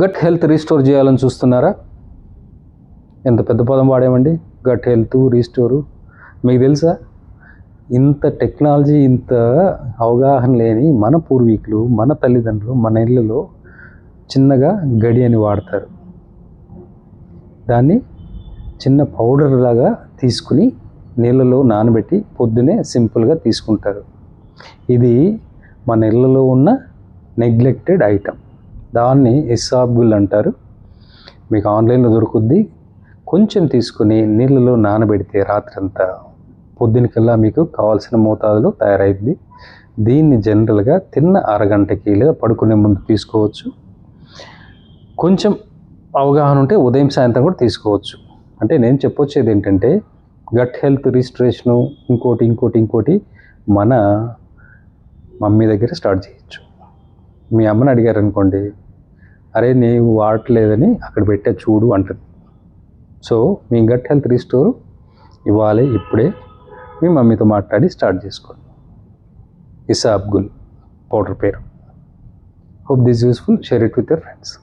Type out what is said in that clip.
Gut health restore చేయాలని చూస్తున్నారా? ఎంత పెద్ద పదం వాడామండి, గట్ హెల్త్ రీస్టోరు. మీకు తెలుసా, ఇంత టెక్నాలజీ, ఇంత అవగాహన లేని మన పూర్వీకులు, మన తల్లిదండ్రులు మన ఇళ్ళలో చిన్నగా గడి అని వాడతారు. దాన్ని చిన్న పౌడర్ లాగా తీసుకుని నీళ్ళలో నానబెట్టి పొద్దునే సింపుల్గా తీసుకుంటారు. ఇది మన ఇళ్ళలో ఉన్న నెగ్లెక్టెడ్ ఐటమ్. దాన్ని ఇసాబ్గుల్ అంటారు. మీకు ఆన్లైన్లో దొరుకుద్ది. కొంచెం తీసుకుని నీళ్ళలో నానబెడితే రాత్రంతా పొద్దునకల్లా మీకు కావాల్సిన మోతాదులో తయారైద్ది. దీన్ని జనరల్గా తిన్న అరగంటకి లేదా పడుకునే ముందు తీసుకోవచ్చు. కొంచెం అవగాహన ఉంటే ఉదయం సాయంత్రం కూడా తీసుకోవచ్చు. అంటే నేను చెప్పొచ్చేది ఏంటంటే, గట్ హెల్త్ రిజిస్ట్రేషను ఇంకోటి మన మమ్మీ దగ్గర స్టార్ట్ చేయొచ్చు. మీ అమ్మని అడిగారు అనుకోండి, అరే నీవు వాడట్లేదని అక్కడ పెట్టే చూడు అంటుంది. సో మీ గట్ హెల్త్ రిస్టోర్ ఇవ్వాలి, ఇప్పుడే మీ మమ్మీతో మాట్లాడి స్టార్ట్ చేసుకోండి. ఇసాబ్గుల్ పౌడర్ పేరు. Hope this useful. Share it with your friends.